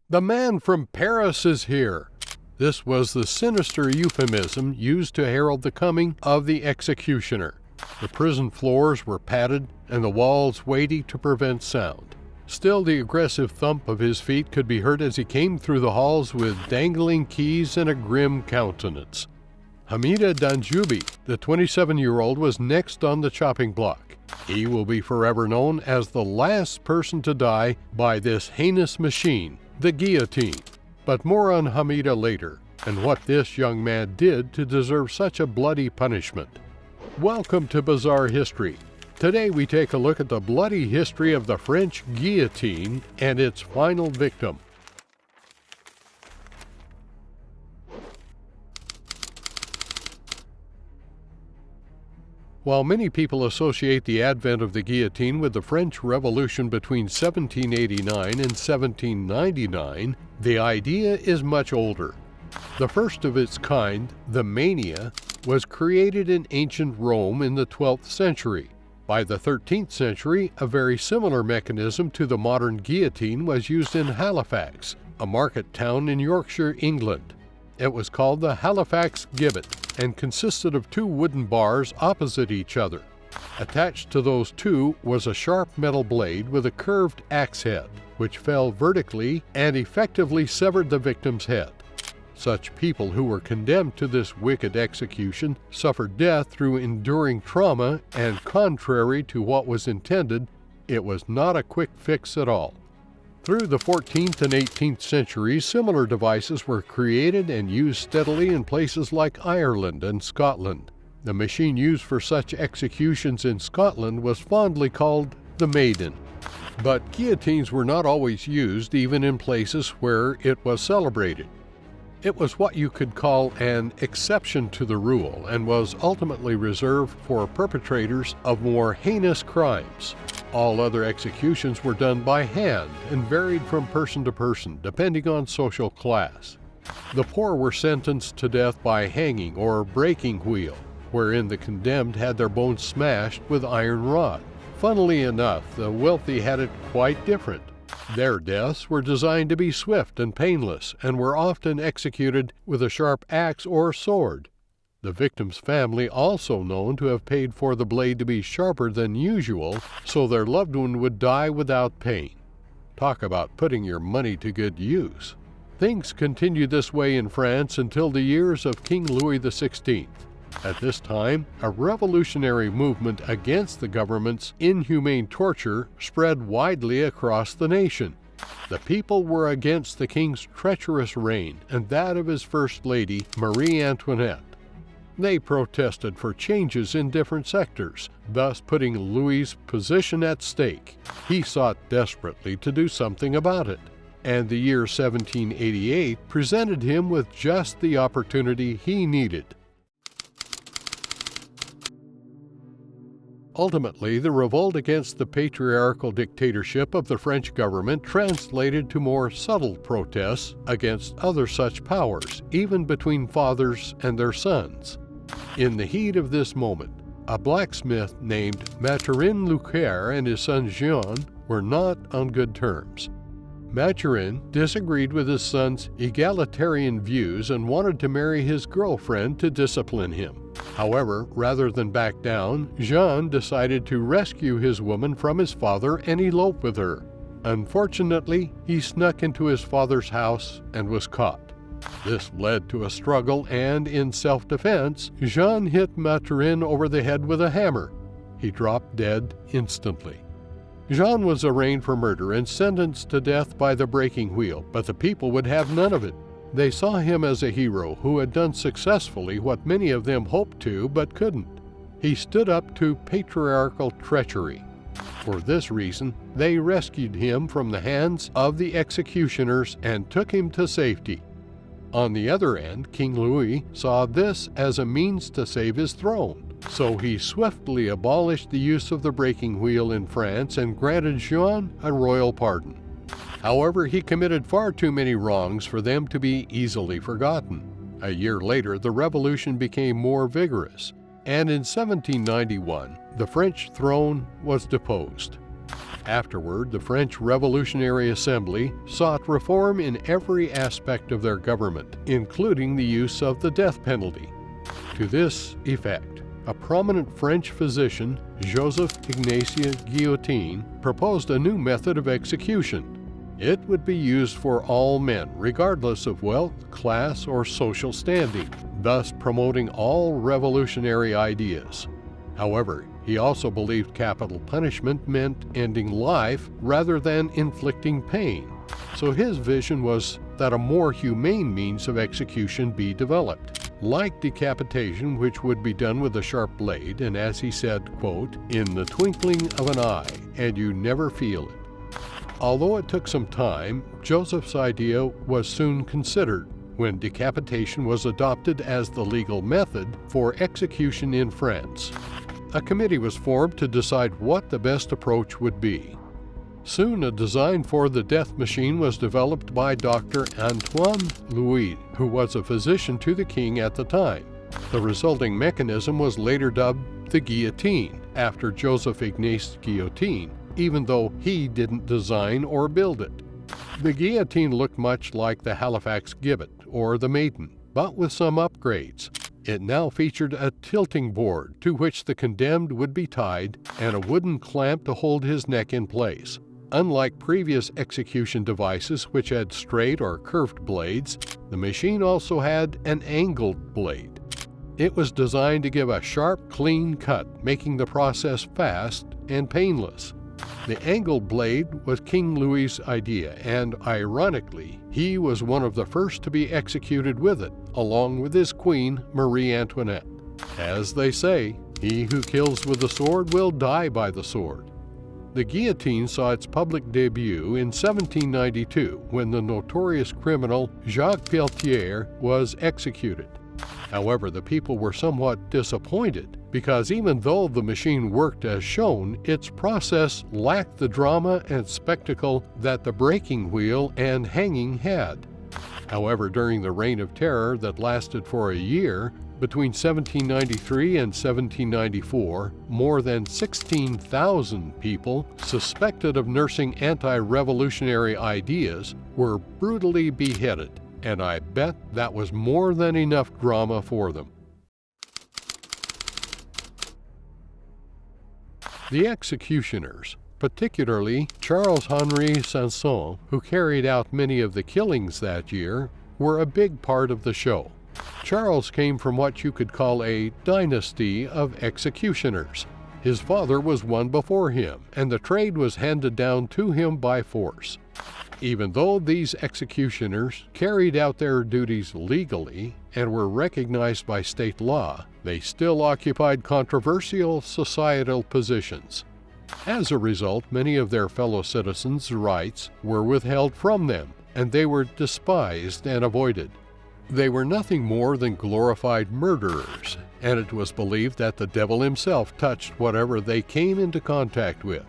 The man from Paris is here. This was the sinister euphemism used to herald the coming of the executioner. The prison floors were padded and the walls weighty to prevent sound. Still, the aggressive thump of his feet could be heard as he came through the halls with dangling keys and a grim countenance. Hamida Danjoubi, the 27-year-old, was next on the chopping block. He will be forever known as the last person to die by this heinous machine, the guillotine. But more on Hamida later, and what this young man did to deserve such a bloody punishment. Welcome to Bizarre History. Today we take a look at the bloody history of the French guillotine and its final victim. While many people associate the advent of the guillotine with the French Revolution between 1789 and 1799, the idea is much older. The first of its kind, the mania, was created in ancient Rome in the 12th century. By the 13th century, a very similar mechanism to the modern guillotine was used in Halifax, a market town in Yorkshire, England. It was called the Halifax gibbet and consisted of two wooden bars opposite each other. Attached to those two was a sharp metal blade with a curved axe head, which fell vertically and effectively severed the victim's head. Such people who were condemned to this wicked execution suffered death through enduring trauma, and contrary to what was intended, it was not a quick fix at all. Through the 14th and 18th centuries, similar devices were created and used steadily in places like Ireland and Scotland. The machine used for such executions in Scotland was fondly called the Maiden. But guillotines were not always used, even in places where it was celebrated. It was what you could call an exception to the rule and was ultimately reserved for perpetrators of more heinous crimes. All other executions were done by hand and varied from person to person, depending on social class. The poor were sentenced to death by hanging or breaking wheel, wherein the condemned had their bones smashed with iron rod. Funnily enough, the wealthy had it quite different. Their deaths were designed to be swift and painless and were often executed with a sharp axe or sword. The victim's family also known to have paid for the blade to be sharper than usual so their loved one would die without pain. Talk about putting your money to good use. Things continued this way in France until the years of King Louis XVI. At this time, a revolutionary movement against the government's inhumane torture spread widely across the nation. The people were against the king's treacherous reign and that of his first lady, Marie Antoinette. They protested for changes in different sectors, thus putting Louis's position at stake. He sought desperately to do something about it, and the year 1788 presented him with just the opportunity he needed. Ultimately, the revolt against the patriarchal dictatorship of the French government translated to more subtle protests against other such powers, even between fathers and their sons. In the heat of this moment, a blacksmith named Mathurin Leclerc and his son Jean were not on good terms. Mathurin disagreed with his son's egalitarian views and wanted to marry his girlfriend to discipline him. However, rather than back down, Jean decided to rescue his woman from his father and elope with her. Unfortunately, he snuck into his father's house and was caught. This led to a struggle, and in self-defense, Jean hit Mathurin over the head with a hammer. He dropped dead instantly. Jean was arraigned for murder and sentenced to death by the breaking wheel, but the people would have none of it. They saw him as a hero who had done successfully what many of them hoped to but couldn't. He stood up to patriarchal treachery. For this reason, they rescued him from the hands of the executioners and took him to safety. On the other end, King Louis saw this as a means to save his throne. So he swiftly abolished the use of the breaking wheel in France and granted Jean a royal pardon. However, he committed far too many wrongs for them to be easily forgotten. A year later, the revolution became more vigorous, and in 1791, the French throne was deposed. Afterward, the French Revolutionary Assembly sought reform in every aspect of their government, including the use of the death penalty. To this effect, a prominent French physician, Joseph Ignace Guillotin, proposed a new method of execution. It would be used for all men, regardless of wealth, class, or social standing, thus promoting all revolutionary ideas. However, he also believed capital punishment meant ending life rather than inflicting pain. So his vision was that a more humane means of execution be developed, like decapitation, which would be done with a sharp blade, and as he said, quote, "in the twinkling of an eye, and you never feel it." Although it took some time, Joseph's idea was soon considered when decapitation was adopted as the legal method for execution in France. A committee was formed to decide what the best approach would be. Soon a design for the death machine was developed by Dr. Antoine Louis, who was a physician to the king at the time. The resulting mechanism was later dubbed the guillotine, after Joseph Ignace Guillotin, even though he didn't design or build it. The guillotine looked much like the Halifax gibbet or the maiden, but with some upgrades. It now featured a tilting board to which the condemned would be tied and a wooden clamp to hold his neck in place. Unlike previous execution devices which had straight or curved blades, the machine also had an angled blade. It was designed to give a sharp, clean cut, making the process fast and painless. The angled blade was King Louis's idea, and ironically, he was one of the first to be executed with it, along with his queen, Marie Antoinette. As they say, he who kills with the sword will die by the sword. The guillotine saw its public debut in 1792 when the notorious criminal Jacques Peltier was executed. However, the people were somewhat disappointed because even though the machine worked as shown, its process lacked the drama and spectacle that the breaking wheel and hanging had. However, during the Reign of Terror that lasted for a year, between 1793 and 1794, more than 16,000 people suspected of nursing anti-revolutionary ideas were brutally beheaded, and I bet that was more than enough drama for them. The executioners, particularly Charles-Henri Sanson, who carried out many of the killings that year, were a big part of the show. Charles came from what you could call a dynasty of executioners. His father was one before him, and the trade was handed down to him by force. Even though these executioners carried out their duties legally and were recognized by state law, they still occupied controversial societal positions. As a result, many of their fellow citizens' rights were withheld from them, and they were despised and avoided. They were nothing more than glorified murderers, and it was believed that the devil himself touched whatever they came into contact with.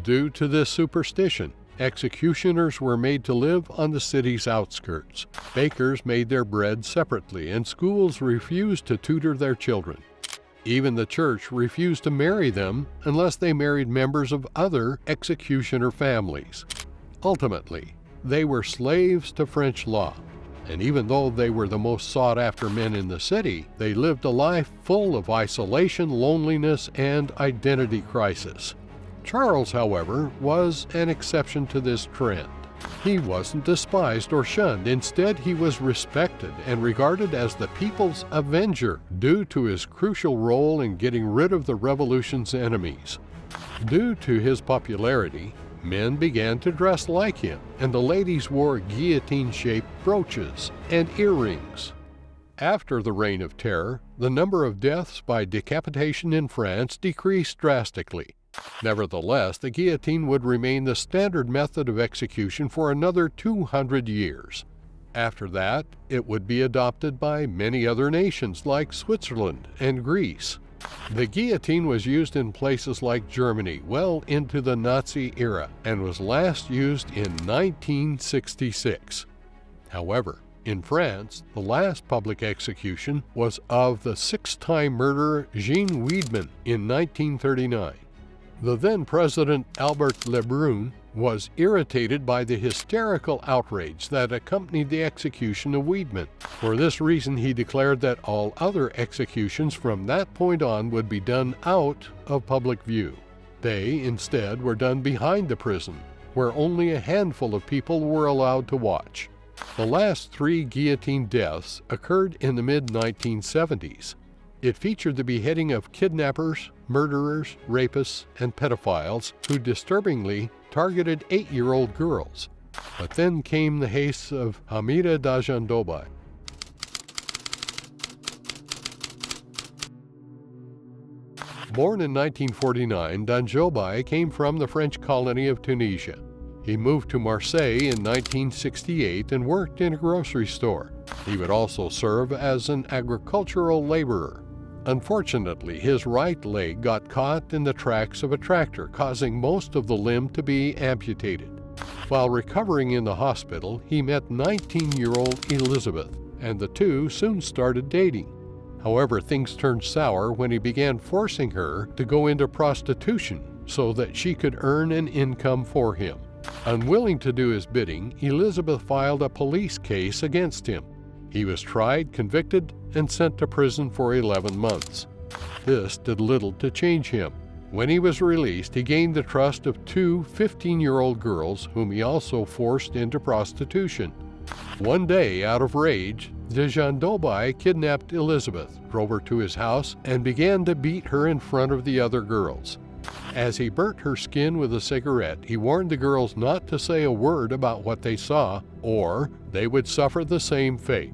Due to this superstition, executioners were made to live on the city's outskirts. Bakers made their bread separately, and schools refused to tutor their children. Even the church refused to marry them unless they married members of other executioner families. Ultimately, they were slaves to French law. And even though they were the most sought-after men in the city, they lived a life full of isolation, loneliness, and identity crisis. Charles, however, was an exception to this trend. He wasn't despised or shunned. Instead, he was respected and regarded as the people's avenger due to his crucial role in getting rid of the revolution's enemies. Due to his popularity, men began to dress like him, and the ladies wore guillotine-shaped brooches and earrings. After the Reign of Terror, the number of deaths by decapitation in France decreased drastically. Nevertheless, the guillotine would remain the standard method of execution for another 200 years. After that, it would be adopted by many other nations like Switzerland and Greece. The guillotine was used in places like Germany well into the Nazi era and was last used in 1966. However, in France, the last public execution was of the six-time murderer Jean Wiedemann in 1939. The then President Albert Lebrun was irritated by the hysterical outrage that accompanied the execution of Wiedemann. For this reason, he declared that all other executions from that point on would be done out of public view. They, instead, were done behind the prison, where only a handful of people were allowed to watch. The last 3 guillotine deaths occurred in the mid-1970s. It featured the beheading of kidnappers, murderers, rapists, and pedophiles who disturbingly targeted 8-year-old girls. But then came the case of Hamida Djandoubi. Born in 1949, Djandoubi came from the French colony of Tunisia. He moved to Marseille in 1968 and worked in a grocery store. He would also serve as an agricultural laborer. Unfortunately, his right leg got caught in the tracks of a tractor, causing most of the limb to be amputated. While recovering in the hospital, he met 19-year-old Elizabeth, and the two soon started dating. However, things turned sour when he began forcing her to go into prostitution so that she could earn an income for him. Unwilling to do his bidding, Elizabeth filed a police case against him. He was tried, convicted, and sent to prison for 11 months. This did little to change him. When he was released, he gained the trust of 2 15-year-old girls whom he also forced into prostitution. One day, out of rage, Djandoubi kidnapped Elizabeth, drove her to his house, and began to beat her in front of the other girls. As he burnt her skin with a cigarette, he warned the girls not to say a word about what they saw, or they would suffer the same fate.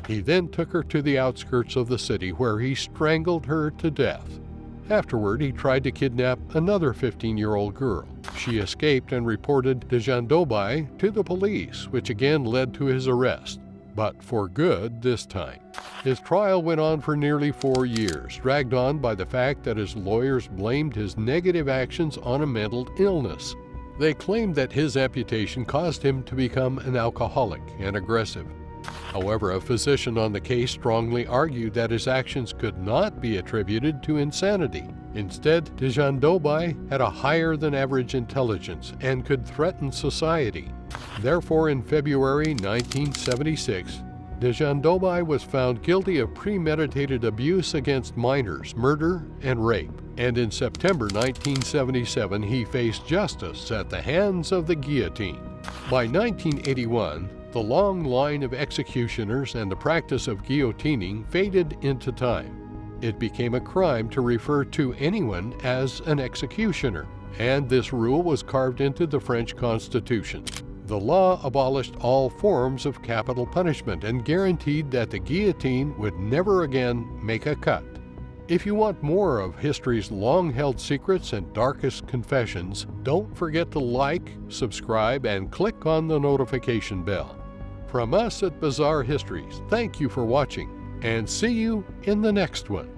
He then took her to the outskirts of the city, where he strangled her to death. Afterward, he tried to kidnap another 15-year-old girl. She escaped and reported Djandoubi to the police, which again led to his arrest, but for good this time. His trial went on for nearly 4 years, dragged on by the fact that his lawyers blamed his negative actions on a mental illness. They claimed that his amputation caused him to become an alcoholic and aggressive. However, a physician on the case strongly argued that his actions could not be attributed to insanity. Instead, Djandoubi had a higher-than-average intelligence and could threaten society. Therefore, in February 1976, Djandoubi was found guilty of premeditated abuse against minors, murder, and rape. And in September 1977, he faced justice at the hands of the guillotine. By 1981, the long line of executioners and the practice of guillotining faded into time. It became a crime to refer to anyone as an executioner, and this rule was carved into the French Constitution. The law abolished all forms of capital punishment and guaranteed that the guillotine would never again make a cut. If you want more of history's long-held secrets and darkest confessions, don't forget to like, subscribe, and click on the notification bell. From us at Bizarre Histories, thank you for watching, and see you in the next one.